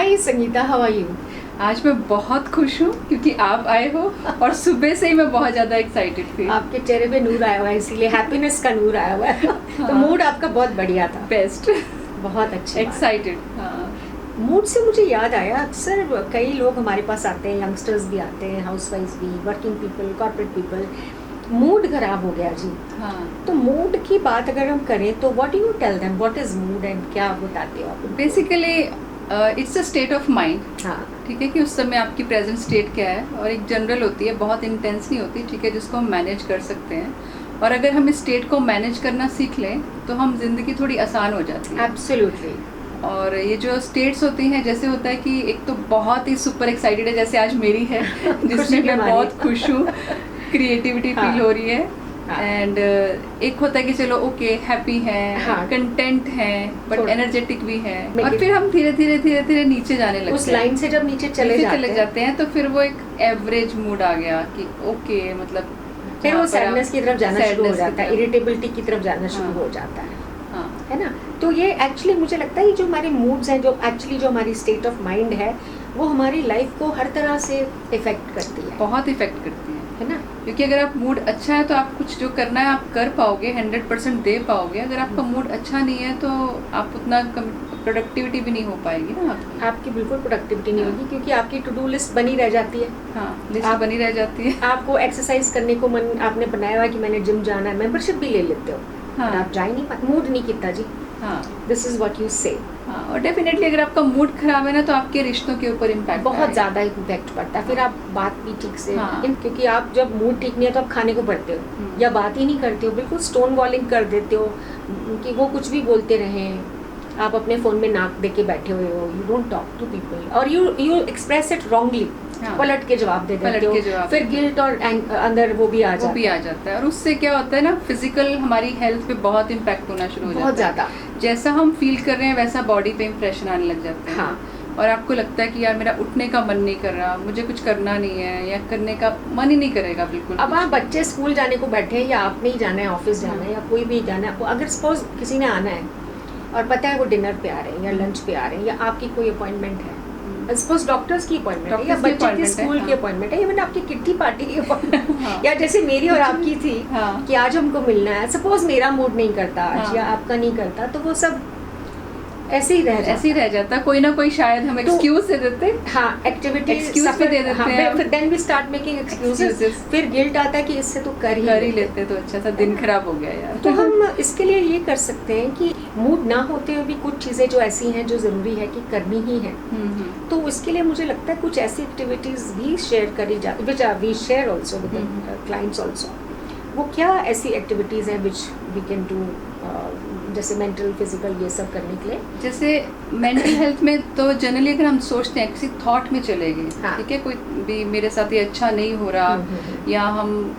Hi Sangeeta, how are you? आज मैं बहुत खुश हूँ क्योंकि आप आए हो और सुबह से ही मैं बहुत ज़्यादा एक्साइटेड थी। आपके चेहरे पे नूर आया हुआ है, इसीलिए हैप्पीनेस का नूर आया हुआ है। तो मूड आपका बहुत बढ़िया था। बेस्ट, बहुत अच्छा, एक्साइटेड। हाँ, मूड से मुझे याद आया, अक्सर कई लोग हमारे पास आते हैं, यंगस्टर्स भी आते हैं, हाउसवाइफ्स भी, working people, corporate people. Mood खराब हो गया जी। हाँ। तो मूड की बात अगर हम करें तो what do you tell them, what is mood and क्या बताते हो आप उनको? Basically it's a state of mind. हाँ, ठीक है कि उस समय आपकी प्रेजेंट स्टेट क्या है, और एक जनरल होती है, बहुत इंटेंस नहीं होती, ठीक है, जिसको हम मैनेज कर सकते हैं। और अगर हम इस स्टेट को मैनेज करना सीख लें तो हम जिंदगी थोड़ी आसान हो जाती है। एब्सोल्युटली। और ये जो स्टेट्स होती हैं, जैसे होता है कि एक तो बहुत ही सुपर एक्साइटेड है, जैसे आज मेरी है जिसमें मैं बहुत खुश हूँ, क्रिएटिविटी हाँ, फील हो रही है। हाँ, एंड एक होता है कि चलो ओके, हैप्पी है, हाँ, कंटेंट है, बट थोड़ा एनर्जेटिक भी है। Make और it- फिर हम धीरे धीरे धीरे धीरे नीचे जाने लगते हैं। उस लाइन से जब नीचे चले जाते हैं तो फिर वो एक एवरेज मूड आ गया कि ओके, मतलब फिर जहाँ वो पर आप- सैडनेस की तरफ जाना शुरू हो sadness की जाता है, तरफ। इरिटेबिलिटी की तरफ जाना शुरू हाँ। हो जाता है हाँ, ना? तो ये एक्चुअली मुझे लगता है, ये जो हमारे मूड्स हैं, जो एक्चुअली जो हमारी स्टेट ऑफ माइंड है, वो हमारी लाइफ को हर तरह से इफेक्ट करती है बहुत इफेक्ट करती है ना? क्योंकि अगर आप मूड अच्छा है तो आप कुछ जो करना है आप कर पाओगे, 100% दे पाओगे। अगर आपका मूड अच्छा नहीं है तो आप उतना प्रोडक्टिविटी भी नहीं हो पाएगी ना आपकी। आपकी बिल्कुल प्रोडक्टिविटी नहीं होगी, क्योंकि आपकी टू डू लिस्ट बनी रह जाती है। हाँ, लिस्ट आप- बनी रह जाती है। आपको एक्सरसाइज करने को मन आपने बनाया हुआ है कि मैंने जिम जाना है, मेंबरशिप भी ले लेते हो, हाँ। पर आप जा ही नहीं पाते, मूड नहीं कितना जी। हाँ, दिस इज व्हाट यू से। हाँ, और डेफिनेटली अगर आपका मूड खराब है ना तो आपके रिश्तों के ऊपर इम्पैक्ट बहुत ज़्यादा इम्पैक्ट पड़ता है। फिर आप बात भी ठीक से, हाँ। क्योंकि आप जब मूड ठीक नहीं है तो आप खाने को पड़ते हो या बात ही नहीं करते हो, बिल्कुल स्टोन वॉलिंग कर देते हो कि वो कुछ भी बोलते रहें। आप अपने फ़ोन में नाक दे के बैठे हुए हो, you don't talk to people, और यू एक्सप्रेस इट रॉन्गली, हाँ। पलट के जवाब दे पलट देते के हो। जवाब फिर गिल्ट और अंदर वो भी आ जाता है। और उससे क्या होता है ना, फिजिकल हमारी हेल्थ पे बहुत इम्पैक्ट होना शुरू हो जाता है। बहुत ज़्यादा। जैसा हम फील कर रहे हैं वैसा बॉडी पे इम्प्रेशन आने लग जाते हैं। हाँ। और आपको लगता है कि यार मेरा उठने का मन नहीं कर रहा, मुझे कुछ करना नहीं है, या करने का मन ही नहीं करेगा बिल्कुल। अब आप बच्चे स्कूल जाने को बैठे हैं, या आपने ही जाना है, ऑफिस जाना है, या कोई भी जाना है, अगर सपोज किसी ने आना है और पता है वो डिनर पे आ रहे हैं या लंच पे आ रहे हैं, या आपकी कोई अपॉइंटमेंट है, सपोज डॉक्टर्स की अपॉइंटमेंट है, या डॉक्टर्स की बच्चे की appointment है, स्कूल की हाँ। अपॉइंटमेंट है, इवन आपकी किट्टी पार्टी की अपॉइंटमेंट, हाँ। या जैसे मेरी और आपकी थी हाँ। कि आज हमको मिलना है, सपोज मेरा मूड नहीं करता आज, हाँ। या आपका नहीं करता, तो वो सब ऐसे ही रह ऐसे ही रह जाता। कोई ना कोई शायद हम तो- एक्सक्यूज दे देते। हाँ, एक्टिविटी Excuse भी दे देते हैं। फिर then we start making excuses, Excuses। फिर गिल्ट आता है कि इससे तो कर ही लेते तो अच्छा था, दिन खराब हो गया यार। तो हम इसके लिए ये कर सकते हैं कि मूड ना होते हुए भी कुछ चीज़ें जो ऐसी हैं जो ज़रूरी है कि करनी ही है, तो इसके लिए मुझे लगता है कुछ ऐसी एक्टिविटीज़ भी शेयर करी जा, which we share also with clients also. वो क्या ऐसी एक्टिविटीज़ हैं विच वी कैन डू, जैसे मेंटल, फिजिकल, ये सब करने के लिए? जैसे मेंटल हेल्थ में तो जनरली अगर हम सोचते हैं किसी थॉट में चले गए, हाँ। ठीक है, कोई भी मेरे साथ ये अच्छा नहीं हो रहा, या हम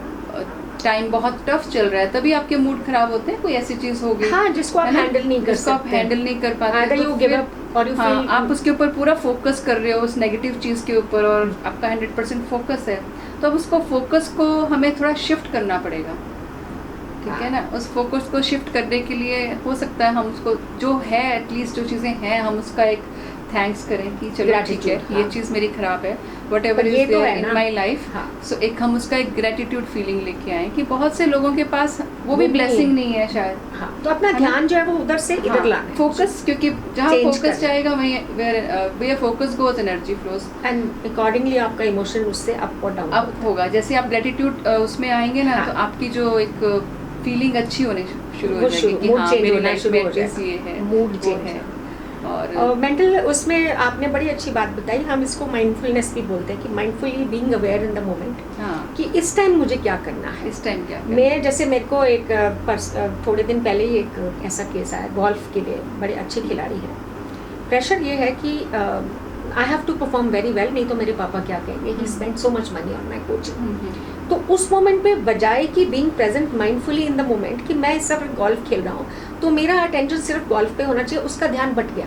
टाइम बहुत टफ चल रहा है, तभी आपके मूड खराब होते हैं। कोई ऐसी चीज हो गई, हाँ, जिसको आप है ना? हैंडल नहीं कर जिसको आप सकते, हैंडल नहीं कर पाते, Either तो you give फिर- up or you हाँ, feel- आप उसके ऊपर पूरा फोकस कर रहे हो, उस नेगेटिव चीज के ऊपर, और आपका 100% फोकस है, तो अब उसको फोकस को हमें थोड़ा शिफ्ट करना पड़ेगा, ठीक है ना? उस फोकस को शिफ्ट करने के लिए हो सकता है हम उसको जो है, एटलीस्ट जो चीज़ें हैं, हम उसका एक थैंक्स करें कि चलो ठीक है, Gratitude, ये हाँ। चीज़ मेरी खराब है, वट एवर पर ये इज तो है इन ना। My life. हाँ। सो एक हम उसका एक ग्रेटिट्यूड फीलिंग लेके आए कि बहुत से लोगों के पास वो भी वो ब्लेसिंग नहीं नहीं है शायद। हाँ, तो अपना है ना? ध्यान जो है वो उधर से इधर लाना है, फोकस, क्योंकि जहाँ Change फोकस करना। जाएगा वहीं where focus goes energy flows and accordingly आपका इमोशन उससे अप और डाउन अप होगा। जैसे आप ग्रेटिट्यूड उसमें आएंगे ना, हाँ। तो आपकी जो एक फीलिंग अच्छी होने शुरू हो वो जाएगी शुरू- कि mood हाँ, change मेरी होना लाइफ शुरू में हो एटलीस्ट जाएगा। ये है, Mood वो change है। और मेंटल उसमें आपने बड़ी अच्छी बात बताई, हम इसको माइंडफुलनेस भी बोलते हैं, कि mindfully being aware in the moment, हाँ, कि इस टाइम मुझे क्या करना है। इस टाइम क्या करना? मैं जैसे मेरे को एक थोड़े दिन पहले ही एक ऐसा केस आया, गोल्फ के लिए बड़े अच्छे खिलाड़ी हैं, प्रेशर ये है कि I have to perform very well, नहीं तो मेरे पापा क्या कहेंगे, he spend so much money on my coaching. तो उस मोमेंट पे बजाय कि being present mindfully in the moment, कि मैं इस समय गोल्फ खेल रहा हूँ, तो मेरा अटेंशन सिर्फ गोल्फ पे होना चाहिए, उसका ध्यान बट गया,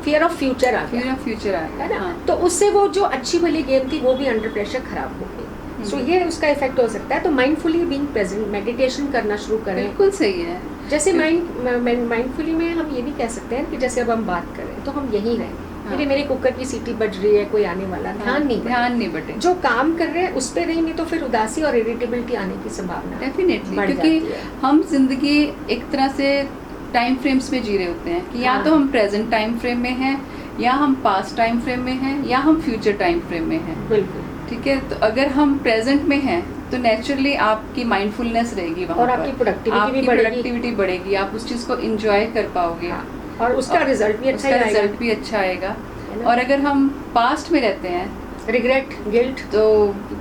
फियर ऑफ फ्यूचर आ गया, फ्यूचर आ है गया, ना? हाँ। तो उससे वो जो अच्छी भली गेम थी वो भी अंडर प्रेशर खराब हो गई। सो ये उसका इफेक्ट हो सकता है। तो माइंडफुली बीइंग प्रेजेंट, मेडिटेशन करना शुरू करें। बिल्कुल सही है। जैसे माइंडफुली में हम ये भी कह सकते हैं कि जैसे अब हम बात करें तो हम यहीं रहें, मेरे मेरे कुकर की सीटी बज रही है, कोई आने वाला, ध्यान नहीं बटे। जो काम कर रहे हैं उस पे रहेंगे तो फिर उदासी और इरिटेबिलिटी आने की संभावना डेफिनेटली, बढ़ क्योंकि जाती है। हम जिंदगी एक तरह से टाइम फ्रेम्स में जी रहे होते हैं कि या तो हम प्रेजेंट टाइम फ्रेम में हैं, या हम पास्ट टाइम फ्रेम में हैं, या हम फ्यूचर टाइम फ्रेम में हैं। बिल्कुल, ठीक है, तो अगर हम प्रेजेंट में हैं तो नेचुरली आपकी माइंडफुलनेस रहेगी वहाँ और पर, आपकी प्रोडक्टिविटी भी बढ़ेगी, आप उस चीज़ को इंजॉय कर पाओगे। हाँ, और उसका रिजल्ट भी अच्छा आएगा। रिजल्ट भी अच्छा आएगा। और अगर हम पास्ट में रहते हैं, रिग्रेट, गिल्ट, तो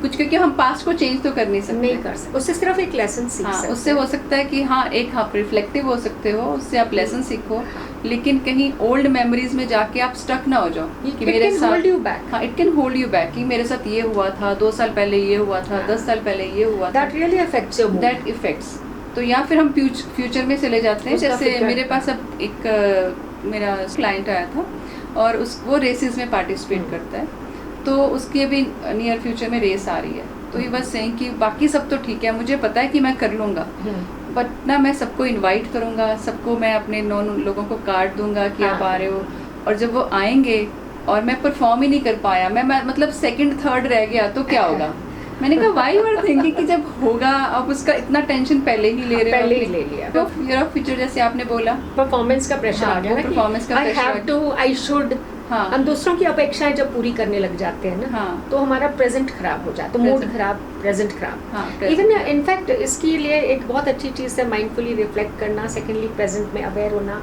कुछ, क्योंकि हम पास्ट को चेंज तो कर नहीं सकते, उससे सिर्फ एक लेसन सीख सकते उससे हो सकता है कि हाँ एक आप रिफ्लेक्टिव हो सकते हो, उससे आप लेसन सीखो, लेकिन कहीं ओल्ड मेमोरीज में जाके आप स्टक ना हो जाओ कि मेरे साथ होल्ड यू बैक। हाँ, it can hold you back कि मेरे साथ ये हुआ था, 2 साल पहले ये हुआ था, 10 साल पहले ये हुआ था, that really affects your mood, that effects. तो या फिर हम फ्यूचर में चले जाते हैं। जैसे मेरे पास अब एक मेरा क्लाइंट आया था और वो रेसेस में पार्टिसिपेट करता है, तो उसकी अभी नियर फ्यूचर में रेस आ रही है। तो ये बस सेइंग कि बाकी सब तो ठीक है, मुझे पता है कि मैं कर लूँगा, बट ना मैं सबको इनवाइट करूँगा, सबको मैं अपने नॉन लोगों को कार्ड दूंगा कि आप आ रहे हो, और जब वो आएंगे और मैं परफॉर्म ही नहीं कर पाया, मैं मतलब सेकंड थर्ड रह गया, तो क्या होगा? मैंने कहा व्हाई यू आर थिंकिंग कि जब होगा आप उसका इतना टेंशन पहले ही ले रहे हो, पहले ही ले लिया। तो फियर ऑफ फ्यूचर जैसे आपने बोला, परफॉर्मेंस का प्रेशर आ गया ना, परफॉर्मेंस का pressure, I have to, I should. हाँ, हम दूसरों की अपेक्षाएं जब पूरी करने लग जाते हैं ना, हाँ, तो हमारा प्रेजेंट खराब हो जाता है, मूड खराब, प्रेजेंट खराब। हाँ, इवन इनफैक्ट इसके लिए एक बहुत अच्छी चीज़ है माइंडफुली रिफ्लेक्ट करना, सेकेंडली प्रेजेंट में अवेयर होना।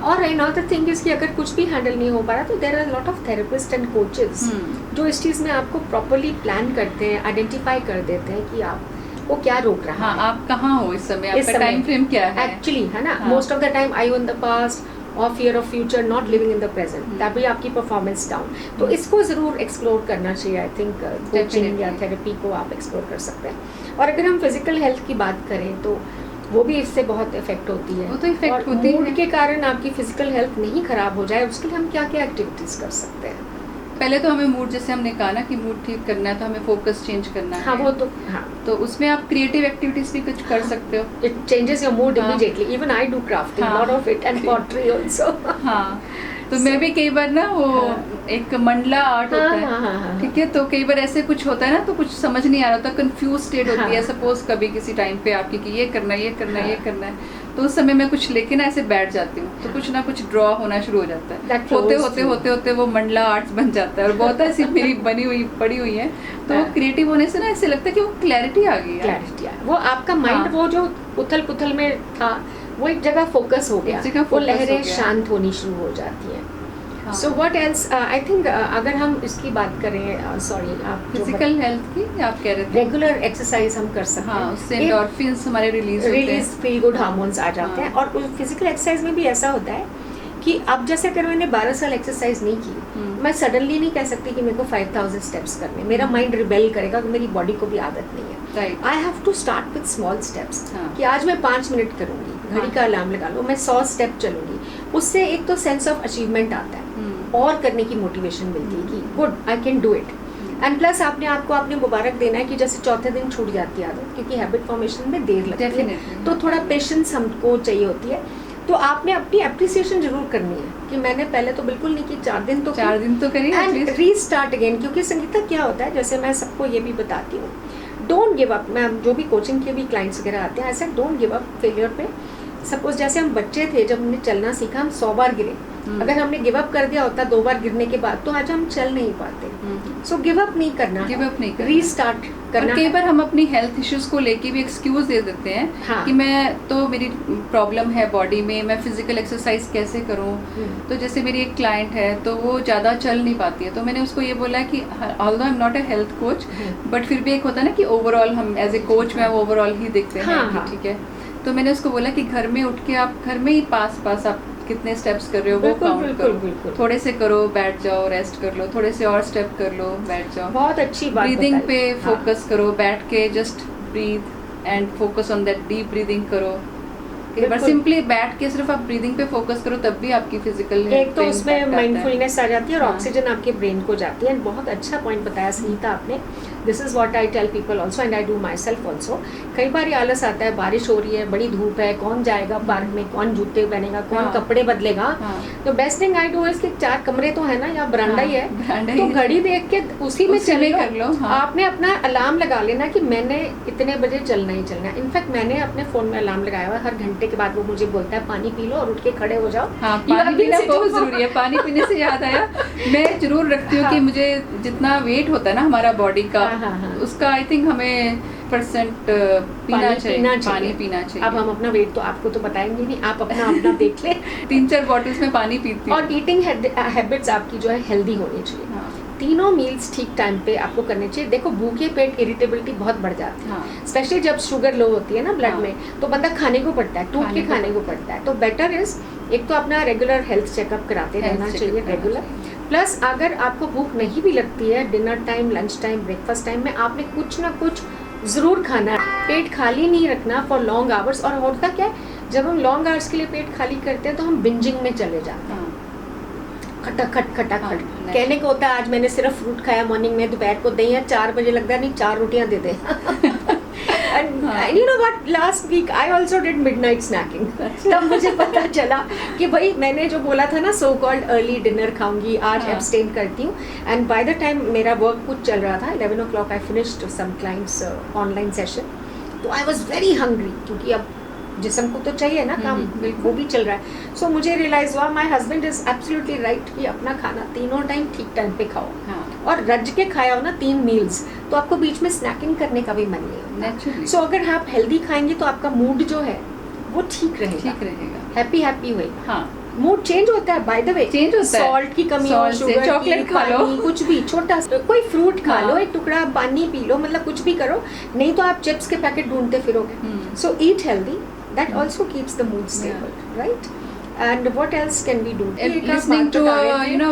और अनदर थिंग इज कि अगर कुछ भी हैंडल नहीं हो पा रहा तो there are lot of therapists and coaches जो इस चीज़ में आपको प्रॉपरली प्लान करते हैं, आइडेंटिफाई कर देते हैं कि आप वो क्या रोक रहा है, आप कहाँ हो इस समय, आपका टाइम फ्रेम क्या है एक्चुअली, है ना। Most of the time I in the past और fear of future, not living in the present, तभी आपकी परफॉर्मेंस डाउन। तो इसको ज़रूर एक्सप्लोर करना चाहिए। आई थिंक कोचिंग या थेरेपी को आप एक्सप्लोर कर सकते हैं। और अगर हम फिजिकल हेल्थ की बात करें तो वो भी इससे बहुत इफेक्ट होती है। वो तो इफेक्ट होती है। मूड के कारण आपकी फिजिकल हेल्थ नहीं खराब हो जाए, उसके लिए हम क्या क्या एक्टिविटीज़ कर सकते हैं? पहले तो हमें मूड, जैसे हमने कहा ना कि मूड ठीक करना है तो हमें फोकस चेंज करना है। हाँ, वो तो हाँ, तो उसमें आप क्रिएटिव एक्टिविटीज भी कुछ कर सकते हो। It changes your mood immediately. Even I do crafting, lot of it, and pottery also. हाँ, तो मैं भी कई बार ना वो एक मंडला आर्ट होता है, ठीक है, तो कई बार ऐसे कुछ होता है ना, तो कुछ समझ नहीं आ रहा होता, कंफ्यूज स्टेट होती है। सपोज कभी किसी टाइम पे आपकी कि ये करना है, ये करना है, ये करना है, तो उस समय मैं कुछ लेके ना ऐसे बैठ जाती हूँ, तो कुछ ना कुछ ड्रॉ होना शुरू हो जाता है। होते होते वो मंडला आर्ट्स बन जाता है, और बहुत ऐसी मेरी बनी हुई पड़ी हुई है। तो वो क्रिएटिव होने से ना ऐसे लगता है कि वो क्लैरिटी आ गई है, वो आपका माइंड वो जो उथल पुथल में था वो एक जगह फोकस हो गया, वो लहरें शांत होनी शुरू हो जाती हैं। So what else, I think अगर हम इसकी बात करें, सॉरी, आप फिजिकल हेल्थ की आप कह रहे थे, रेगुलर एक्सरसाइज हम कर सकते हैं, उससे एंडोर्फिन्स हमारे रिलीज फील गुड हार्मोन्स आ जाते हैं। और फिजिकल एक्सरसाइज में भी ऐसा होता है कि अब जैसे अगर मैंने 12 साल एक्सरसाइज नहीं की, मैं सडनली नहीं कह सकती कि मेरे को 5000 स्टेप्स करने, मेरा माइंड रिबेल करेगा कि मेरी बॉडी को भी आदत नहीं है। I have to start with small steps, कि आज मैं 5 मिनट करूंगी, घड़ी का अलार्म लगा लो, मैं 100 स्टेप चलूंगी। उससे एक तो सेंस ऑफ अचीवमेंट आता है और करने की मोटिवेशन मिलती है कि good, I can do it. And plus आपने आपको आपने मुबारक देना है कि जैसे चौथे दिन छूट जाती है आदत, क्योंकि हैबिट फॉर्मेशन में देर लगती है, तो थोड़ा पेशेंस हमको चाहिए होती है। तो आपने अपनी एप्रिसिएशन जरूर करनी है कि मैंने पहले तो बिल्कुल नहीं की, 4 दिन तो करी, एंड रीस्टार्ट अगेन। क्योंकि संगीता क्या होता है, जैसे मैं सबको ये भी बताती हूँ, डोंट गिव अप। मैं जो भी कोचिंग के भी क्लाइंट्स वगैरह आते हैं, ऐसे डोंट गिव अप फेलियर पे। सपोज जैसे हम बच्चे थे, जब हमने चलना सीखा, हम 100 बार गिरे, अगर हमने गिव अप कर दिया होता 2 बार गिरने के बाद, तो आज हम चल नहीं पाते। सो गिव अप नहीं करना, रीस्टार्ट करना। कई बार हम अपनी हेल्थ इश्यूज को लेके भी एक्सक्यूज दे देते हैं, हाँ, कि मैं तो मेरी प्रॉब्लम है बॉडी में, मैं फिजिकल एक्सरसाइज कैसे करूं। तो जैसे मेरी एक क्लाइंट है, तो वो ज़्यादा चल नहीं पाती है, तो मैंने उसको ये बोला कि although I am not a health coach, but फिर भी एक होता है ना कि ओवरऑल हम एज ए कोच में ओवरऑल ही देखते हैं, ठीक है। तो मैंने उसको बोला कि घर में उठ के आप घर में ही पास आप कितने स्टेप्स कर रहे हो वो काउंट करो, थोड़े से करो, बैठ जाओ, रेस्ट कर लो, थोड़े से और स्टेप कर लो, बैठ जाओ। बहुत अच्छी बात। ब्रीदिंग पे फोकस करो, बैठ के just breathe and focus on that, deep breathing करो। बट सिंपली बैठ के सिर्फ आप ब्रीदिंग पे फोकस करो, तब भी आपकी फिजिकल एक तो उसमें माइंडफुलनेस आ जाती है और ऑक्सीजन आपके ब्रेन को जाती है। बहुत अच्छा पॉइंट बताया संगीता आपने। This is what I tell people also and I do myself also. कई बार ये आलस आता है, बारिश हो रही है, बड़ी धूप है, कौन जाएगा पार्क में, कौन जूते पहनेगा, कौन हाँ। कपड़े बदलेगा। हाँ। तो best thing I do is कि 4 कमरे तो है ना, या बरांडा ही है, बरांडा तो ही है। घड़ी देख के उसी में उसी चल में लो। कर लो, हाँ। आपने अपना अलार्म लगा लेना कि मैंने इतने बजे चलना ही चलना है। इनफैक्ट मैंने अपने फ़ोन में अलार्म लगाया हुआ है, हर घंटे के बाद वो मुझे बोलता है पानी पी लो और उठ के खड़े हो जाओ। हाँ, You have पानी been पीना sitting बहुत for- जरूरी है। पानी पीने से याद आया, मैं जरूर रखती हूँ कि हाँ। मुझे जितना वेट होता है ना हमारा बॉडी का, हाँ, हाँ, हाँ। उसका आई थिंक हमें परसेंट पीना चाहिए, पानी पीना चाहिए। अब हम अपना वेट तो आपको तो बताएंगे नहीं, आप अपना अपना देख ले। 3-4 बॉटल्स में पानी पीती हूँ। और ईटिंग हैबिट्स आपकी जो है हेल्दी होनी चाहिए। हाँ। तीनों मील्स ठीक टाइम पे आपको करने चाहिए। देखो भूखे पेट इरिटेबिलिटी बहुत बढ़ जाती है, हाँ। स्पेशली जब शुगर लो होती है ना ब्लड हाँ। में, तो बंदा खाने को पड़ता है, टूट के खाने को पड़ता है। तो बेटर इज एक तो अपना रेगुलर हेल्थ चेकअप कराते रहना चाहिए रेगुलर। प्लस अगर आपको भूख नहीं भी लगती है, dinner time, lunch time, breakfast time में आपने कुछ ना कुछ ज़रूर खाना है। पेट खाली नहीं रखना फॉर लॉन्ग आवर्स। और होता क्या है, जब हम लॉन्ग आवर्स के लिए पेट खाली करते हैं तो हम बिंजिंग में चले जाते हैं, हाँ। खटाखट खटाखट। हाँ, कहने को होता है आज मैंने सिर्फ फ्रूट खाया मॉर्निंग में, दोपहर को दही है, 4 बजे लगता है नहीं 4 रोटियां दे दे। And you know what, last week I also did midnight snacking. तब मुझे पता चला कि भाई मैंने जो बोला था ना सो कॉल्ड अर्ली डिनर खाऊंगी, आज हाँ। एब्सटेन करती हूँ। एंड बाय द टाइम मेरा वर्क कुछ चल रहा था, 11 o'clock I finished some clients online session, तो आई वाज वेरी हंग्री, क्योंकि अब जिस्म को तो चाहिए ना काम, बिल्कुल। वो भी चल रहा है। सो मुझे रियलाइज हुआ my husband is absolutely right कि अपना खाना तीनों टाइम ठीक टाइम पे खाओ, हाँ। और रज के खाया हो ना 3 मील्स, तो आपको बीच में स्नैकिंग करने का भी मन नहीं होता। नेचुरली। सो अगर आप हेल्दी खाएंगे तो आपका मूड जो है वो ठीक रहेगा, ठीक रहेगा। हैप्पी होएगा। हाँ। मूड चेंज होता है बाय द वे, चेंज होता है। सॉल्ट की कमी हो, Salt से, शुगर chocolate की, खा लो। पानी, कुछ भी छोटा कोई फ्रूट खा हाँ। लो, एक टुकड़ा पानी पी लो, मतलब कुछ भी करो, नहीं तो आप चिप्स के पैकेट ढूंढते फिरोगे। हम्म। So eat healthy. That also keeps the mood stable, right? And what else can we do? And listening to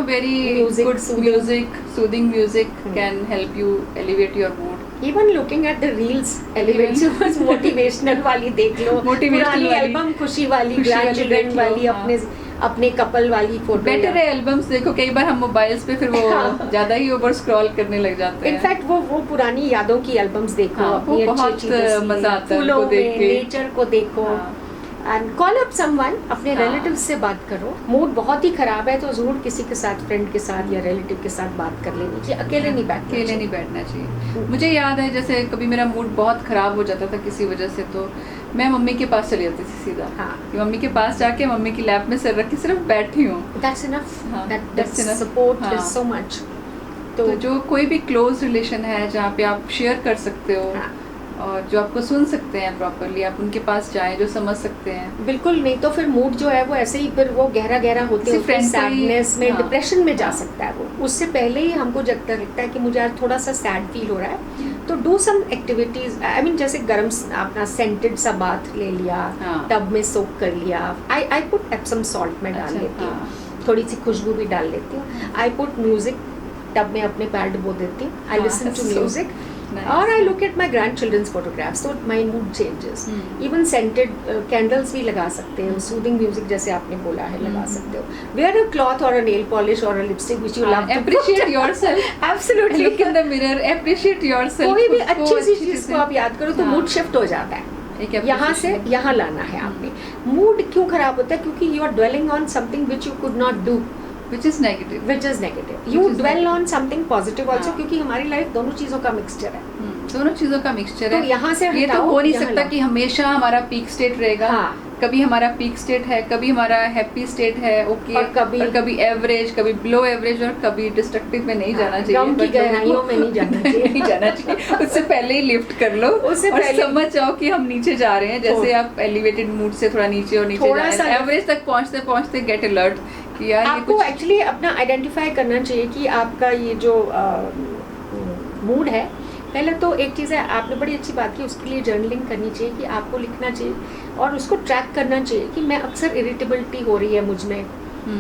very Music, good soothing. soothing music Hmm. can help you elevate your mood. Even looking at the reels, elevates motivational वाली देख लो, Motivational पुरानी वाली, album खुशी वाली, खुशी वाली grandchildren देख लो, वाली, हाँ। अपने कपल वाली फोटो। बेटर है एल्बम्स देखो, कई बार हम मोबाइल्स पे फिर वो ज्यादा ही ओवर स्क्रॉल करने लग जाते हैं। इनफैक्ट वो पुरानी यादों की एल्बम्स देखो, हाँ, अपनी वो अच्छी बहुत तस्वीरें, मजा आता है फूलों उनको देख में, के। नेचर को देखो। हाँ। एंड कॉल अप समवन, अपने हाँ। रिलेटिव्स से बात करो। मूड बहुत ही खराब है तो जरूर किसी के साथ, फ्रेंड के साथ या रिलेटिव के साथ बात कर लेनी चाहिए, अकेले नहीं बैठना अकेले चाहिए। नहीं बैठना चाहिए। मुझे याद है जैसे कभी मेरा मूड बहुत खराब हो जाता था किसी वजह से, तो मैं मम्मी के पास चली जाती थी सीधा। हाँ। कि मम्मी के पास जाके मम्मी की लैप में सिर रख के सिर्फ बैठी हूँ। That's enough. हाँ, That that's enough. support हाँ। is so much. तो जो कोई भी क्लोज रिलेशन है जहाँ पे आप शेयर कर सकते हो, हाँ। और जो आपको सुन सकते हैं प्रॉपरली, आप उनके पास जाएं जो समझ सकते हैं। बिल्कुल, नहीं तो फिर मूड जो है वो ऐसे ही फिर वो गहरा गहरा होते किसी होते friend को ही- सैडनेस में, हाँ। डिप्रेशन में जा हाँ। सकता है वो। उससे पहले ही हमको जब तक लगता है कि मुझे आज थोड़ा सा सैड फील हो रहा है, तो do some activities. I mean जैसे गर्म अपना सेंटेड सा बाथ ले लिया, हाँ। टब में सोक कर लिया। आई पुट एप्सम सॉल्ट में डाल अच्छा, लेती हूँ, हाँ। थोड़ी सी खुशबू भी डाल लेती हूँ। आई पुट म्यूजिक, टब में अपने पैर डुबो देती हूँ, आई हाँ, listen to so music, nice. और I look at my grand children's photographs, तो my mood changes. Hmm. Even scented candles भी लगा सकते हो, सूदिंग म्यूजिक जैसे आपने बोला है लगा सकते हो। वेयर अ क्लॉथ और अ नेल पॉलिश और a lipstick which you love, Appreciate yourself. Absolutely. Look in the mirror, appreciate yourself. कोई भी खुद को अच्छी सी अच्छी चीज चीजें- को आप याद करो तो हाँ। मूड शिफ्ट हो जाता है। एक यहाँ से appreciation. यहाँ लाना है आपने। मूड क्यों खराब होता है? क्योंकि you are dwelling on something which you could not do, which is negative. which is negative. You is dwell negative. on something positive also, हाँ। क्योंकि हमारी लाइफ दोनों चीजों का मिक्सचर है। दोनों चीजों का मिक्सचर तो है। यहाँ से ये तो हटाओ, हो नहीं यहाँ सकता लाओ। कि हमेशा हमारा पीक स्टेट रहेगा। हाँ। कभी हमारा पीक स्टेट है, कभी हमारा हैप्पी स्टेट है, ओके, और कभी एवरेज, कभी बिलो एवरेज, और कभी डिस्ट्रक्टिव में नहीं जाना चाहिए। गम की But लोगों को- गहराइयों में नहीं जाना चाहिए। नहीं जाना चाहिए। उससे पहले ही लिफ्ट कर लो, उससे और पहले- समझ जाओ कि हम नीचे जा रहे हैं। जैसे आप एलिवेटेड मूड से थोड़ा नीचे और नीचे थोड़ा जा सा रहे हैं, एवरेज तक पहुंचते पहुंचते गेट अलर्ट कि यार ये आपको कुछ एक्चुअली अपना आइडेंटिफाई करना चाहिए कि आपका ये जो मूड है। पहले तो एक चीज़ है, आपने बड़ी अच्छी बात की, उसके लिए जर्नलिंग करनी चाहिए कि आपको लिखना चाहिए और उसको ट्रैक करना चाहिए कि मैं अक्सर इरिटेबिलिटी हो रही है मुझ में,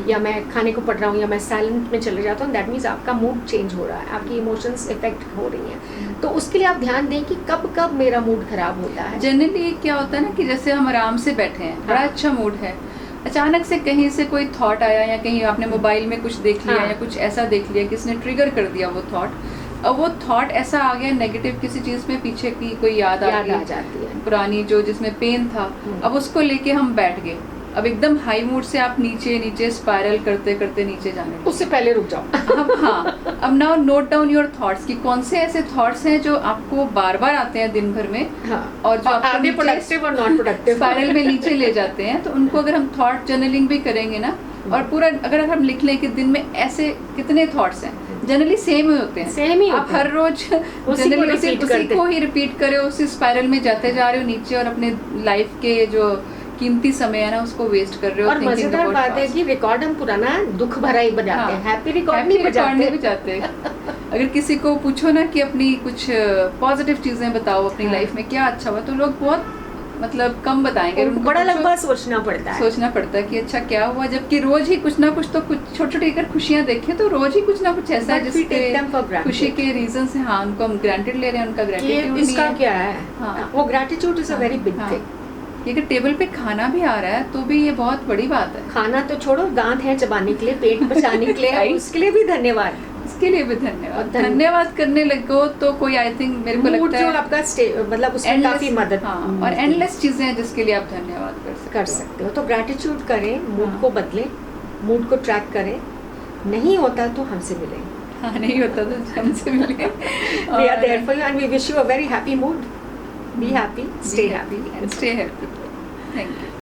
या मैं खाने को पढ़ रहा हूँ, या मैं साइलेंट में चले जाता हूँ। दैट मीन्स आपका मूड चेंज हो रहा है, आपकी इमोशंस इफेक्ट हो रही हैं। तो उसके लिए आप ध्यान दें कि कब कब मेरा मूड खराब होता है। जनरली क्या होता है ना कि जैसे हम आराम से बैठे हैं, बड़ा हाँ। अच्छा मूड है, अचानक से कहीं से कोई थॉट आया, या कहीं आपने मोबाइल में कुछ देख लिया, हाँ। या कुछ ऐसा देख लिया, किसने ट्रिगर कर दिया वो थॉट, अब वो थॉट ऐसा आ गया नेगेटिव किसी चीज में, पीछे की कोई याद आ याद गई आ जाती है। पुरानी जो जिसमें पेन था, अब उसको लेके हम बैठ गए। अब एकदम हाई मूड से आप नीचे नीचे स्पाइरल करते करते नीचे जाने लगे। उससे पहले रुक जाओ। अब हाँ, अब now note down your thoughts कि कौन से ऐसे थॉट्स हैं जो आपको बार बार आते हैं दिन भर में, हाँ, और जो आपको आधे प्रोडक्टिव और नॉन प्रोडक्टिव स्पाइरल में नीचे ले जाते हैं। तो उनको अगर हम थॉट जर्नलिंग भी करेंगे ना, और पूरा अगर हम लिख लें कि दिन में ऐसे कितने थॉट्स हैं, जनरली सेम ही होते हैं, सेम ही आप होते हैं। हर रोज जनरली उसी को ही रिपीट करे, उसी स्पाइरल में जाते जा रहे हो नीचे, और अपने लाइफ के जो कीमती समय है ना उसको वेस्ट कर रहे हो। और मजेदार बात है कि रिकॉर्ड हम पुराना दुख भरा ही बजाते हैं, हैप्पी रिकॉर्ड नहीं बजाते। अगर किसी को पूछो ना कि अपनी कुछ पॉजिटिव चीजें बताओ अपनी लाइफ में क्या अच्छा हुआ, तो लोग बहुत मतलब कम बताएंगे। उनको बड़ा लंबा सोचना पड़ता है कि अच्छा क्या हुआ, जबकि रोज ही कुछ ना कुछ तो कुछ छोटी छोटी अगर खुशियां देखें तो रोज ही कुछ ना कुछ ऐसा है जिसके खुशी के रीजन से हाँ उनको हम ग्रांटेड ले रहे हैं, उनका ग्रेटिट्यूड इसका क्या है। हाँ, वो gratitude is a very big thing. कि अगर टेबल पे खाना भी आ रहा है तो भी ये बहुत बड़ी बात है। खाना तो छोड़ो, दांत है चबाने के लिए, पेट बचाने के लिए, उसके लिए भी धन्यवाद। इसके लिए भी धन्यवाद करने लगो तो कोई आई थिंक मेरे को लगता है आपका मतलब उसमें काफी मदद। हाँ, और एंडलेस चीजें हैं जिसके लिए आप धन्यवाद कर सकते हो। तो ग्रेटिट्यूड करें, मूड को बदलें, मूड को ट्रैक करें। नहीं होता तो हमसे मिलें। हाँ, नहीं होता तो हमसे मिलें। We are there for you and we wish you a very happy mood. Be happy, stay happy and stay happy. Thank you.